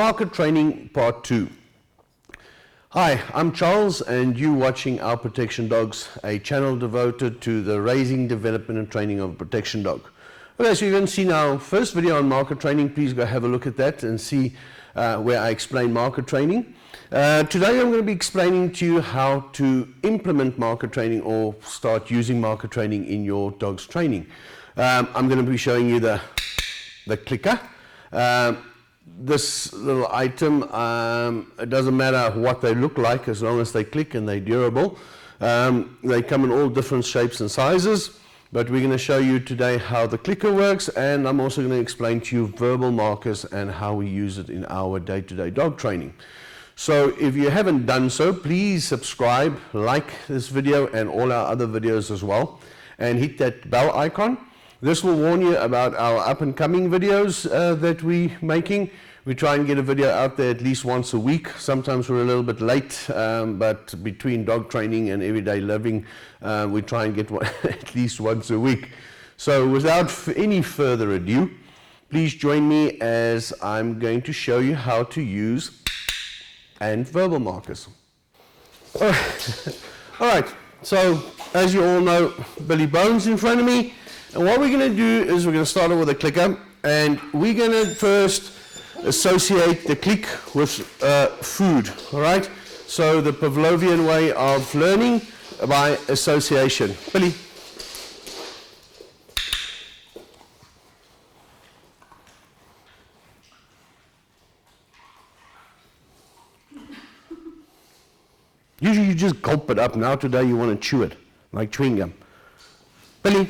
Marker Training Part 2. Hi, I'm Charles and you're watching Our Protection Dogs, a channel devoted to the raising, development and training of a protection dog. Okay, so you can see our first video on marker training. Please go have a look at that and see where I explain marker training. Today I'm going to be explaining to you how to implement marker training or start using marker training in your dog's training. I'm going to be showing you the clicker. This little item, it doesn't matter what they look like as long as they click and they're durable. They come in all different shapes and sizes, but we're going to show you today how the clicker works, and I'm also going to explain to you verbal markers and how we use it in our day-to-day dog training. So if you haven't done so, please subscribe, like this video and all our other videos as well, and hit that bell icon. This will warn you about our up-and-coming videos that we're making. We try and get a video out there at least once a week. Sometimes we're a little bit late, but between dog training and everyday living, we try and get one at least once a week. So without any further ado, please join me as I'm going to show you how to use and verbal markers. All right, so as you all know, Billy Bones in front of me. And what we're going to do is we're going to start off with a clicker, and we're going to first associate the click with food, all right? So the Pavlovian way of learning by association. Billy. Usually you just gulp it up. Now today you want to chew it, like chewing gum. Billy.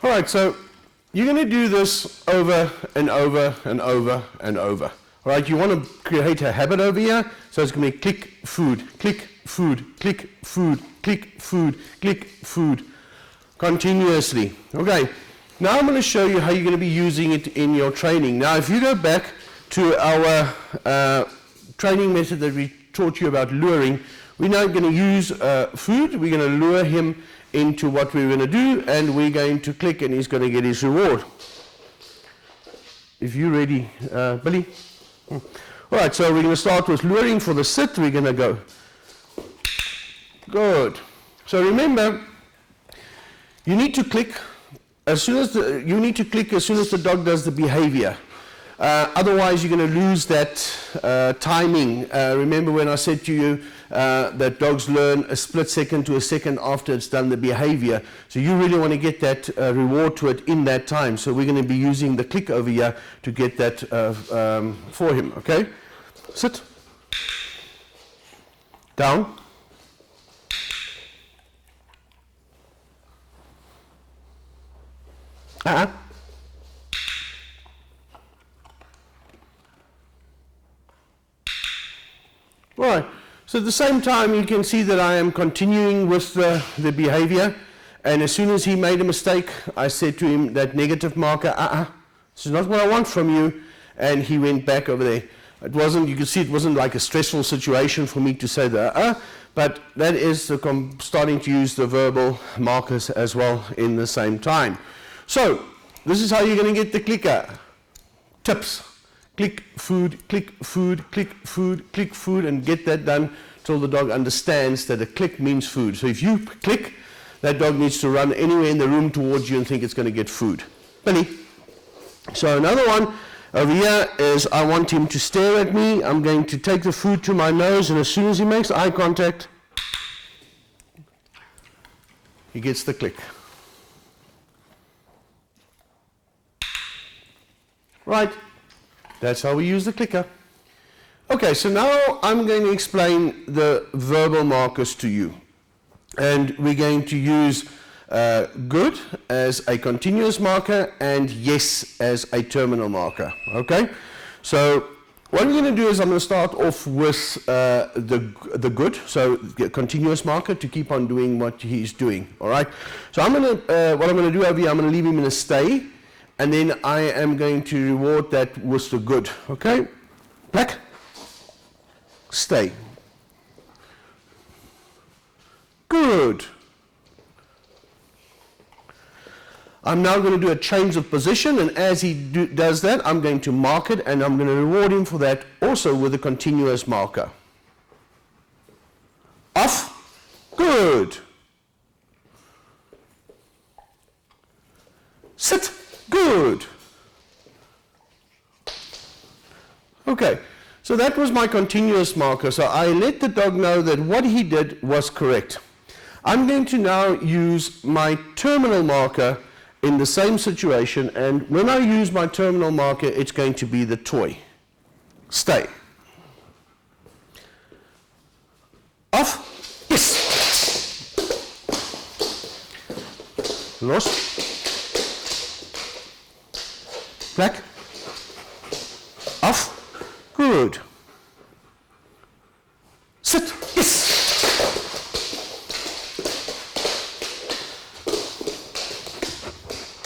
All right, so you're going to do this over and over and over and over. All right, you want to create a habit over here, so it's going to be click, food, click, food, click, food, click, food, click, food, continuously. Okay, now I'm going to show you how you're going to be using it in your training. Now, if you go back to our training method that we taught you about luring, we're now going to use food. We're going to lure him into what we're going to do, and we're going to click and he's going to get his reward. If you're ready, Billy. All right, so we're going to start with luring for the sit. We're going to go. Good. So remember, you need to click as soon as the dog does the behavior. Otherwise, you're going to lose that timing. Remember when I said to you that dogs learn a split second to a second after it's done the behavior. So you really want to get that reward to it in that time. So we're going to be using the click over here to get that for him. Okay? Sit. Down. Right, so at the same time you can see that I am continuing with the behavior, and as soon as he made a mistake I said to him that negative marker, this is not what I want from you, and he went back over there. It wasn't, you can see it wasn't like a stressful situation for me to say the but that is starting to use the verbal markers as well in the same time. So this is how you're going to get the clicker. Tips. Click, food, click, food, click, food, click, food, and get that done till the dog understands that a click means food. So if you click, that dog needs to run anywhere in the room towards you and think it's going to get food. Billy. So another one over here is I want him to stare at me. I'm going to take the food to my nose, and as soon as he makes eye contact, he gets the click. Right. That's how we use the clicker. Okay, so now I'm going to explain the verbal markers to you. And we're going to use good as a continuous marker and yes as a terminal marker. Okay? So what we're going to do is I'm going to start off with the good, so the continuous marker to keep on doing what he's doing. All right. So I'm going to what I'm going to do over here, I'm going to leave him in a stay, and then I am going to reward that with the good. Okay. Black. Stay. Good. I'm now going to do a change of position, and as he does that, I'm going to mark it, and I'm going to reward him for that also with a continuous marker. Off. Good. Sit. Good. Okay, so that was my continuous marker. So I let the dog know that what he did was correct. I'm going to now use my terminal marker in the same situation, and when I use my terminal marker, it's going to be the toy. Stay. Off. Yes. Los. Black. Off. Good. Sit. Yes.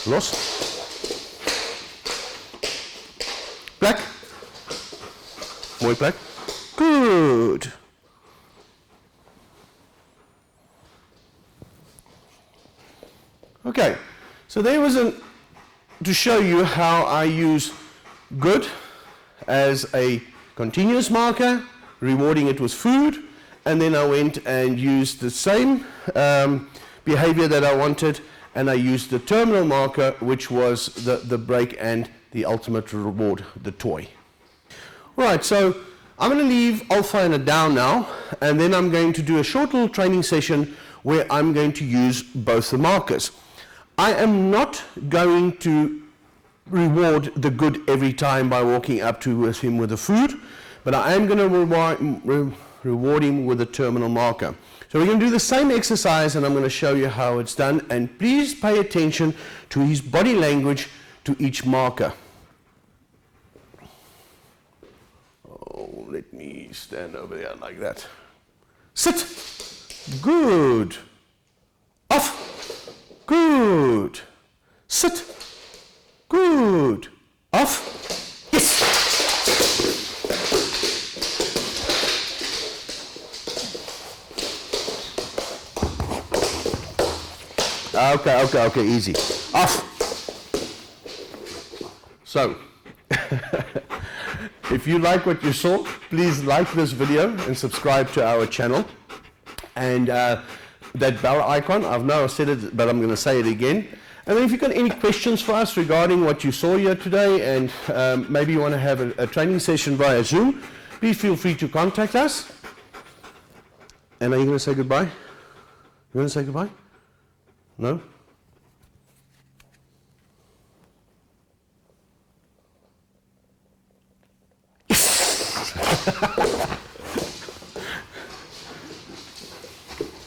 Los. Black. Mooi black. Good. Okay, so there was to show you how I use good as a continuous marker, rewarding it with food, and then I went and used the same behavior that I wanted, and I used the terminal marker, which was the break and the ultimate reward, the toy. All right, so I'm going to leave Alpha in a down now, and then I'm going to do a short little training session where I'm going to use both the markers. I am not going to reward the good every time by walking up to him with the food, but I am going to reward him with a terminal marker. So we're going to do the same exercise, and I'm going to show you how it's done, and please pay attention to his body language to each marker. Oh, let me stand over there like that. Sit. Good. Off. Good. Sit. Good. Off. Yes. Okay, easy. Off. So, if you like what you saw, please like this video and subscribe to our channel. And that bell icon, I've now said it, but I'm going to say it again. And then if you've got any questions for us regarding what you saw here today, and maybe you want to have a training session via Zoom, please feel free to contact us. And are you going to say goodbye? You want to say goodbye? No?